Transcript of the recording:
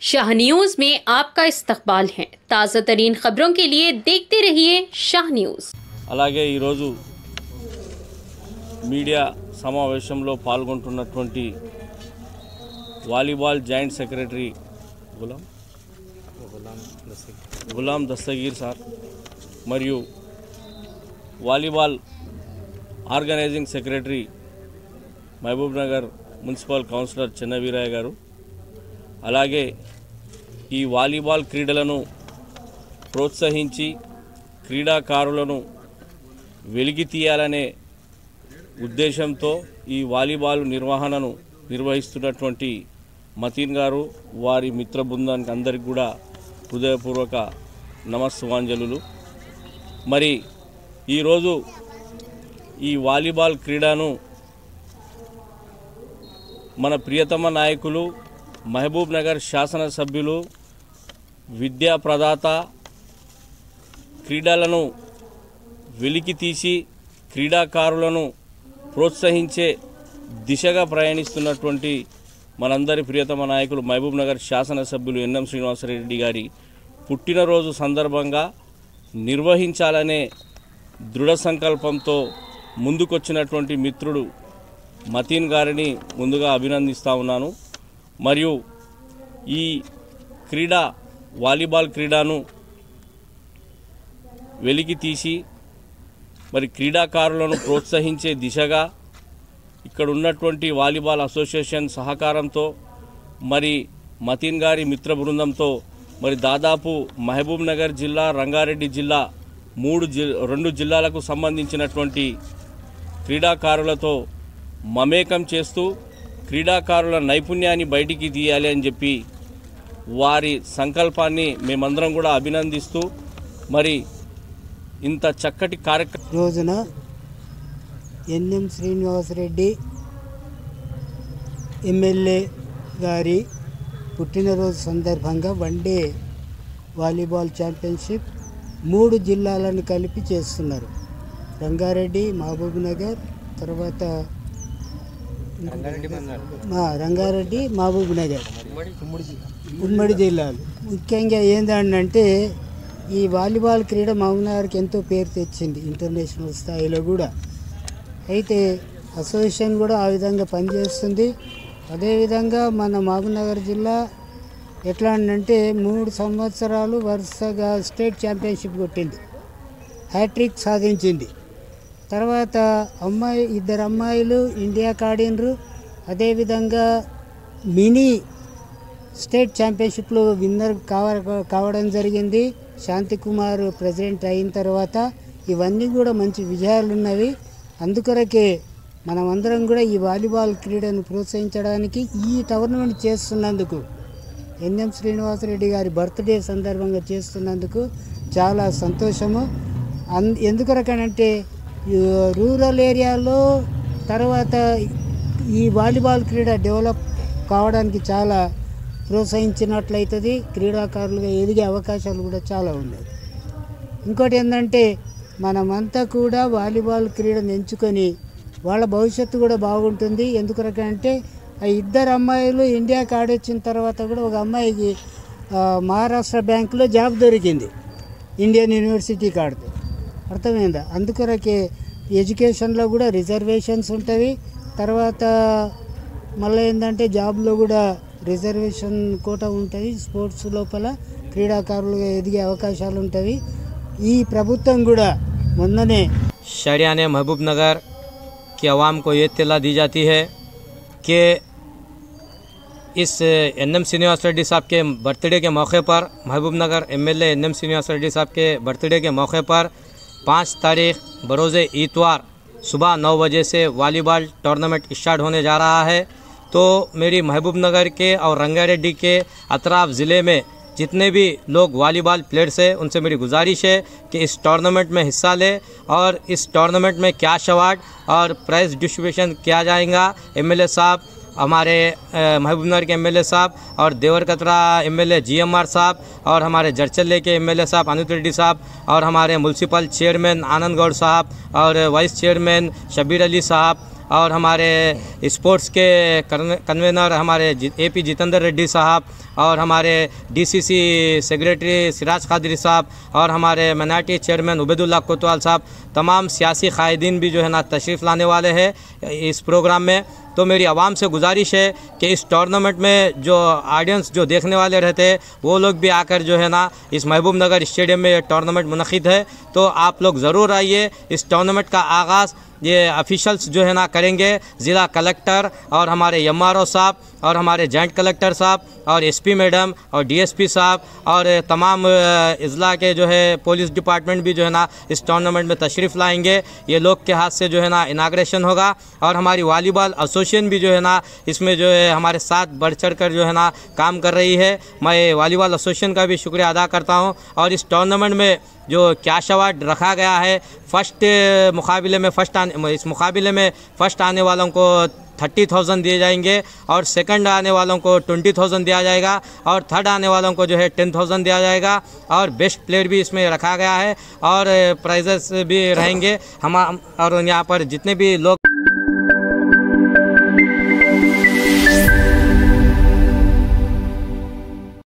Shah news में आपका इस्तकबाल है। ताज़ा तरीन खबरों के लिए देखते रहिए शाह न्यूज। అలాగే ఈ రోజు మీడియా సమావేశంలో పాల్గొంటున్నటువంటి volleyball joint secretary Gulam Dastagir sir మరియు volleyball organising secretary Mahabubnagar municipal councillor Chennaveeraiah గారు, అలాగే ఈ వాలీబాల్ క్రీడలను ప్రోత్సహించి క్రీడాకారులను వెలికి తీయాలనే ఉద్దేశంతో ఈ వాలీబాల్ నిర్వహణను నిర్వహిస్తున్నటువంటి మతీన్ గారు, వారి మిత్ర బృందానికి అందరికీ కూడా హృదయపూర్వక నమస్సుమాంజలులు. మరి ఈరోజు ఈ వాలీబాల్ క్రీడను మన ప్రియతమ నాయకులు మహబూబ్ నగర్ శాసనసభ్యులు, విద్యా ప్రదాత, క్రీడలను వెలికి తీసి క్రీడాకారులను ప్రోత్సహించే దిశగా ప్రయాణిస్తున్నటువంటి మనందరి ప్రియతమ నాయకులు మహబూబ్ నగర్ శాసనసభ్యులు ఎన్ఎం శ్రీనివాసరెడ్డి గారి పుట్టినరోజు సందర్భంగా నిర్వహించాలనే దృఢ సంకల్పంతో ముందుకొచ్చినటువంటి మిత్రుడు మతీన్ గారిని ముందుగా అభినందిస్తా ఉన్నాను. మరియు ఈ వాలీబాల్ క్రీడను వెలికి తీసి మరి క్రీడాకారులను ప్రోత్సహించే దిశగా ఇక్కడ ఉన్నటువంటి వాలీబాల్ అసోసియేషన్ సహకారంతో మరి మతీన్ గారి మిత్ర బృందంతో మరి దాదాపు మహబూబ్ నగర్ జిల్లా, రంగారెడ్డి జిల్లా, 2 జిల్లాలకు సంబంధించినటువంటి క్రీడాకారులతో మమేకం చేస్తూ క్రీడాకారుల నైపుణ్యాన్ని బయటికి తీయాలి అని చెప్పి వారి సంకల్పాన్ని మేమందరం కూడా అభినందిస్తూ మరి ఇంత చక్కటి కార్యక్రమం రోజున ఎన్ఎం శ్రీనివాసరెడ్డి ఎమ్మెల్యే గారి పుట్టినరోజు సందర్భంగా వన్డే వాలీబాల్ ఛాంపియన్షిప్ 3 జిల్లాలను కలిపి చేస్తున్నారు. రంగారెడ్డి, మహబూబ్ నగర్, తర్వాత రంగారెడ్డి, మహబూబ్ నగర్, ఉమ్మడి జిల్లాలు. ముఖ్యంగా ఏంటంటే ఈ వాలీబాల్ క్రీడ మహబూబ్ నగర్కి ఎంతో పేరు తెచ్చింది ఇంటర్నేషనల్ స్థాయిలో కూడా. అయితే అసోసియేషన్ కూడా ఆ విధంగా పనిచేస్తుంది. అదేవిధంగా మన మహబూబ్ నగర్ జిల్లా ఎట్లా అంటే 3 సంవత్సరాలు వరుసగా స్టేట్ ఛాంపియన్షిప్ కొట్టింది, హ్యాట్రిక్ సాధించింది. తర్వాత 2 అమ్మాయిలు ఇండియాకి ఆడినరు. అదేవిధంగా మినీ స్టేట్ ఛాంపియన్షిప్లో విన్నర్ కావడం జరిగింది. శాంతికుమార్ ప్రెసిడెంట్ అయిన తర్వాత ఇవన్నీ కూడా మంచి విజయాలు ఉన్నవి. అందుకొరకే మనమందరం కూడా ఈ వాలీబాల్ క్రీడను ప్రోత్సహించడానికి ఈ టోర్నమెంట్ చేస్తున్నందుకు, ఎన్ఎం శ్రీనివాసరెడ్డి గారి బర్త్డే సందర్భంగా చేస్తున్నందుకు చాలా సంతోషము. ఎందుకొరకనంటే రూరల్ ఏరియాలో తర్వాత ఈ వాలీబాల్ క్రీడ డెవలప్ కావడానికి చాలా ప్రోత్సహించినట్లయితుంది. క్రీడాకారులుగా ఎదిగే అవకాశాలు కూడా చాలా ఉన్నాయి. ఇంకోటి ఏంటంటే మనమంతా కూడా వాలీబాల్ క్రీడను ఎంచుకొని వాళ్ళ భవిష్యత్తు కూడా బాగుంటుంది. ఎందుకంటే 2 అమ్మాయిలు ఇండియాకి ఆడొచ్చిన తర్వాత కూడా ఒక అమ్మాయికి మహారాష్ట్ర బ్యాంకులో జాబ్ దొరికింది, ఇండియన్ యూనివర్సిటీకి ఆడితే. అర్థమైందా? అందుకొరకే ఎడ్యుకేషన్లో కూడా రిజర్వేషన్స్ ఉంటాయి. తర్వాత మళ్ళీ ఏంటంటే జాబ్లో కూడా రిజర్వేషన్ కోటా ఉంటుంది. స్పోర్ట్స్ లోపల క్రీడాకారులుగా ఎదిగే అవకాశాలు ఉంటాయి. ఈ ప్రభుత్వం కూడా మొన్ననే शहरियाने महबूब नगर की आवाम को ये इत्तला दी जाती है कि इस एनएम श्रीनिवास रेड्डी साहब के बर्थडे के मौके पर, महबूब नगर एमएलए एनएम श्रीनिवास रेड्डी साहब के बर्थडे के मौके पर 5 तारीख बरोज़े इतवार सुबह 9 बजे से वॉलीबॉल टूर्नामेंट स्टार्ट होने जा रहा है। तो मेरी महबूब नगर के और रंगारेड्डी के अतराफ ज़िले में जितने भी लोग वॉलीबॉल प्लेयर्स हैं उनसे मेरी गुजारिश है कि इस टूर्नामेंट में हिस्सा लें और इस टूर्नामेंट में कैश अवार्ड और प्राइज़ डिस्ट्रीब्यूशन किया जाएगा। एमएलए साहब, हमारे महबूब नगर के एमएलए साहब और देवर कतरा एमएलए जीएमआर साहब और हमारे जरचल्ले के एमएलए साहब अनित रेड्डी साहब और हमारे म्यूनसिपल चेयरमैन आनंद गौड़ साहब और वाइस चेयरमैन शबीर अली साहब और हमारे स्पोर्ट्स के कन्वेनर हमारे AP जितेंद्र रेड्डी साहब और हमारे DCC सेक्रेटरी सिराज कादरी साहब और हमारे मिनार्टी चेयरमैन उबैदुल्लाह कोतवाल साहब, तमाम सियासी कायदीन भी जो है ना तशरीफ़ लाने वाले हैं इस प्रोग्राम में। तो मेरी आवाम से गुजारिश है कि इस टूर्नामेंट में जो ऑडियंस जो देखने वाले रहते हैं वो लोग भी आकर जो है ना इस महबूब नगर स्टेडियम में टूर्नामेंट मुनक़िद है, तो आप लोग ज़रूर आइए। इस टूर्नामेंट का आगाज़ ये ऑफिशल्स जो है ना करेंगे, ज़िला कलेक्टर और हमारे MRO साहब और हमारे जॉइंट कलेक्टर साहब और SP मैडम और DSP साहब और तमाम अज़ला के जो है पुलिस डिपार्टमेंट भी जो है ना इस टूर्नामेंट में तशरीफ़ लाएंगे। ये लोग के हाथ से जो है ना इनाग्रेशन होगा और हमारी वॉलीबॉल एसोसिएशन भी जो है ना इसमें जो है हमारे साथ बढ़ चढ़ कर जो है ना काम कर रही है। मैं वॉलीबॉल एसोसिएशन का भी शुक्रिया अदा करता हूँ। और इस टूर्नामेंट में जो कैश अवार्ड रखा गया है, इस मुकाबले में फ़र्स्ट आने वालों को 30,000 दिए जाएंगे और सेकंड आने वालों को 20,000 दिया जाएगा और थर्ड आने वालों को जो है 10,000 दिया जाएगा और बेस्ट प्लेयर भी इसमें रखा गया है और प्राइजेस भी रहेंगे। हम और यहाँ पर जितने भी लोग